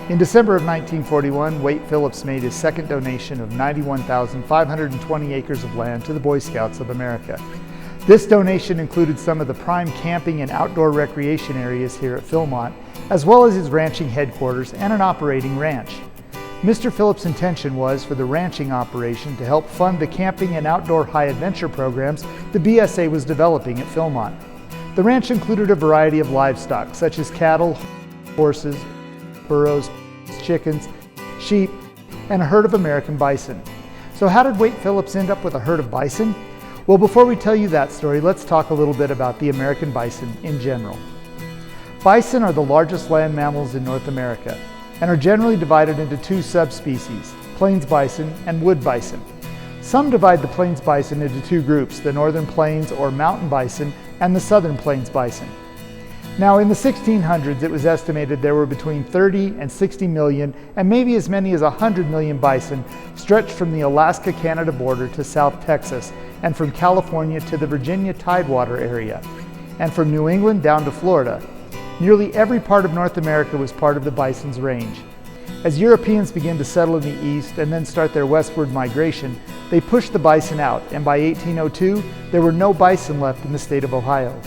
In December of 1941, Wade Phillips made his second donation of 91,520 acres of land to the Boy Scouts of America. This donation included some of the prime camping and outdoor recreation areas here at Philmont, as well as his ranching headquarters and an operating ranch. Mr. Phillips' intention was for the ranching operation to help fund the camping and outdoor high adventure programs the BSA was developing at Philmont. The ranch included a variety of livestock, such as cattle, horses, burros, chickens, sheep, and a herd of American bison. So how did Wade Phillips end up with a herd of bison? Well, before we tell you that story, let's talk a little bit about the American bison in general. Bison are the largest land mammals in North America and are generally divided into two subspecies, plains bison and wood bison. Some divide the plains bison into two groups, the northern plains or mountain bison and the southern plains bison. Now, in the 1600s, it was estimated there were between 30 and 60 million and maybe as many as 100 million bison stretched from the Alaska-Canada border to South Texas and from California to the Virginia Tidewater area and from New England down to Florida. Nearly every part of North America was part of the bison's range. As Europeans began to settle in the east and then start their westward migration, they pushed the bison out, and by 1802, there were no bison left in the state of Ohio.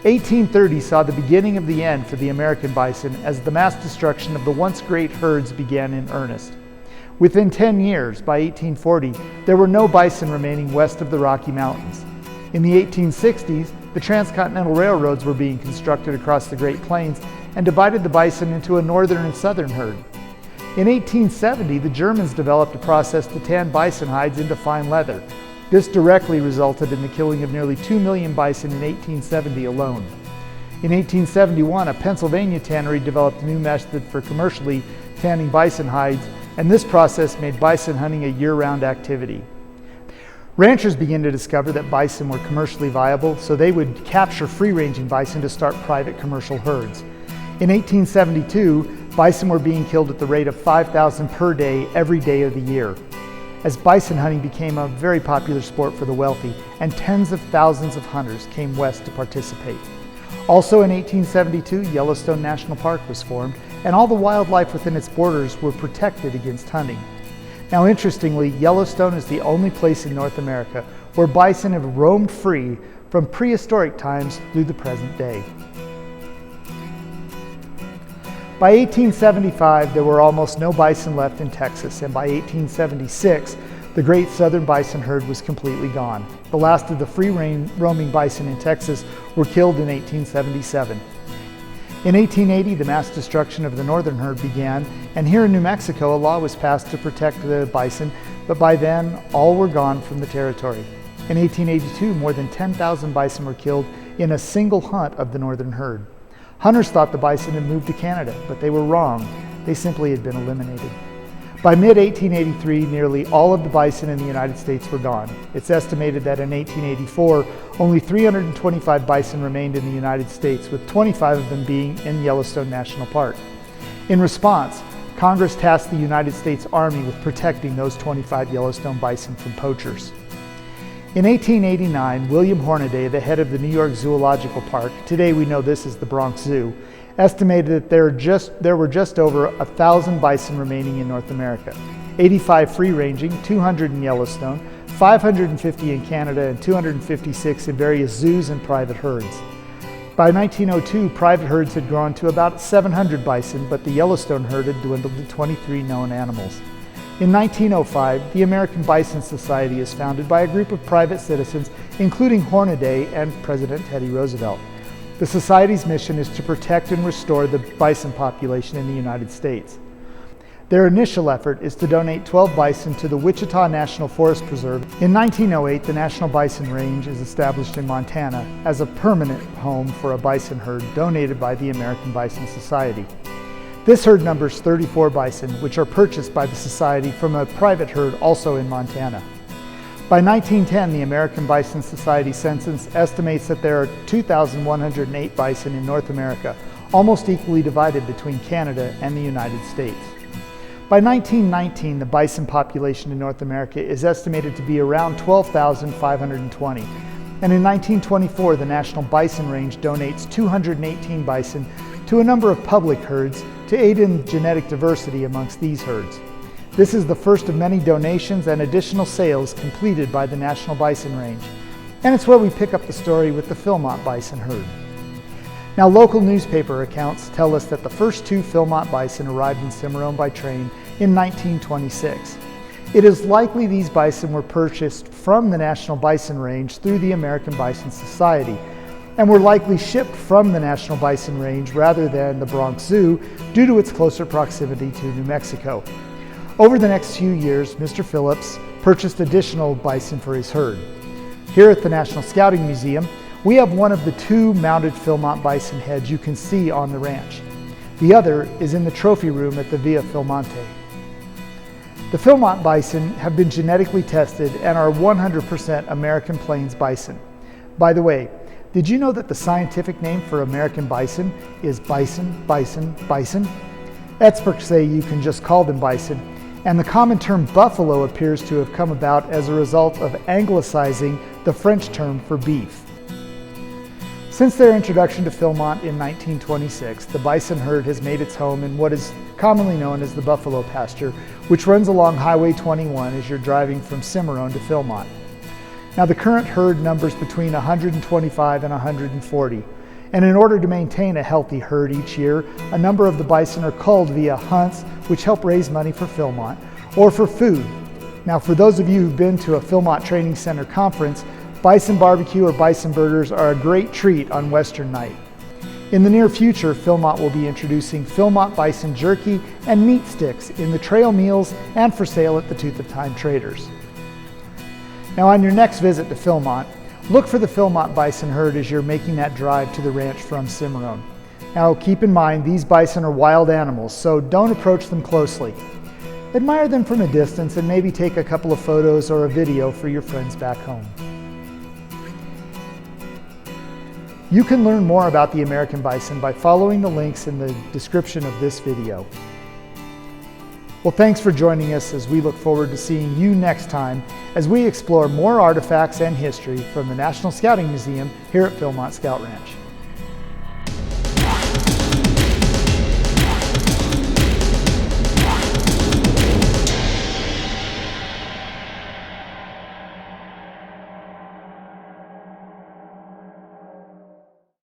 1830 saw the beginning of the end for the American bison as the mass destruction of the once great herds began in earnest. Within 10 years, by 1840, there were no bison remaining west of the Rocky Mountains. In the 1860s, the transcontinental railroads were being constructed across the Great Plains and divided the bison into a northern and southern herd. In 1870, the Germans developed a process to tan bison hides into fine leather. This directly resulted in the killing of nearly 2 million bison in 1870 alone. In 1871, a Pennsylvania tannery developed a new method for commercially tanning bison hides, and this process made bison hunting a year-round activity. Ranchers began to discover that bison were commercially viable, so they would capture free-ranging bison to start private commercial herds. In 1872, bison were being killed at the rate of 5,000 per day every day of the year, as bison hunting became a very popular sport for the wealthy, and tens of thousands of hunters came west to participate. Also in 1872, Yellowstone National Park was formed, and all the wildlife within its borders were protected against hunting. Now, interestingly, Yellowstone is the only place in North America where bison have roamed free from prehistoric times through the present day. By 1875, there were almost no bison left in Texas, and by 1876, the great southern bison herd was completely gone. The last of the free-roaming bison in Texas were killed in 1877. In 1880, the mass destruction of the northern herd began, and here in New Mexico, a law was passed to protect the bison, but by then, all were gone from the territory. In 1882, more than 10,000 bison were killed in a single hunt of the northern herd. Hunters thought the bison had moved to Canada, but they were wrong. They simply had been eliminated. By mid-1883, nearly all of the bison in the United States were gone. It's estimated that in 1884, only 325 bison remained in the United States, with 25 of them being in Yellowstone National Park. In response, Congress tasked the United States Army with protecting those 25 Yellowstone bison from poachers. In 1889, William Hornaday, the head of the New York Zoological Park, today we know this as the Bronx Zoo, estimated that there were just over 1,000 bison remaining in North America, 85 free-ranging, 200 in Yellowstone, 550 in Canada, and 256 in various zoos and private herds. By 1902, private herds had grown to about 700 bison, but the Yellowstone herd had dwindled to 23 known animals. In 1905, the American Bison Society is founded by a group of private citizens, including Hornaday and President Teddy Roosevelt. The Society's mission is to protect and restore the bison population in the United States. Their initial effort is to donate 12 bison to the Wichita National Forest Preserve. In 1908, the National Bison Range is established in Montana as a permanent home for a bison herd donated by the American Bison Society. This herd numbers 34 bison, which are purchased by the Society from a private herd also in Montana. By 1910, the American Bison Society census estimates that there are 2,108 bison in North America, almost equally divided between Canada and the United States. By 1919, the bison population in North America is estimated to be around 12,520. And in 1924, the National Bison Range donates 218 bison to a number of public herds to aid in genetic diversity amongst these herds. This is the first of many donations and additional sales completed by the National Bison Range, and it's where we pick up the story with the Philmont Bison herd. Now, local newspaper accounts tell us that the first 2 Philmont Bison arrived in Cimarron by train in 1926. It is likely these bison were purchased from the National Bison Range through the American Bison Society, and were likely shipped from the National Bison Range rather than the Bronx Zoo due to its closer proximity to New Mexico. Over the next few years, Mr. Phillips purchased additional bison for his herd. Here at the National Scouting Museum, we have one of the 2 mounted Philmont bison heads you can see on the ranch. The other is in the trophy room at the Via Philmonte. The Philmont bison have been genetically tested and are 100% American Plains bison. By the way, did you know that the scientific name for American bison is bison, bison, bison? Experts say you can just call them bison, and the common term buffalo appears to have come about as a result of anglicizing the French term for beef. Since their introduction to Philmont in 1926, the bison herd has made its home in what is commonly known as the buffalo pasture, which runs along Highway 21 as you're driving from Cimarron to Philmont. Now, the current herd numbers between 125 and 140, and in order to maintain a healthy herd each year, a number of the bison are culled via hunts, which help raise money for Philmont, or for food. Now, for those of you who've been to a Philmont Training Center conference, bison barbecue or bison burgers are a great treat on Western night. In the near future, Philmont will be introducing Philmont bison jerky and meat sticks in the trail meals and for sale at the Tooth of Time Traders. Now, on your next visit to Philmont, look for the Philmont bison herd as you're making that drive to the ranch from Cimarron. Now, keep in mind, these bison are wild animals, so don't approach them closely. Admire them from a distance and maybe take a couple of photos or a video for your friends back home. You can learn more about the American bison by following the links in the description of this video. Well, thanks for joining us as we look forward to seeing you next time as we explore more artifacts and history from the National Scouting Museum here at Philmont Scout Ranch.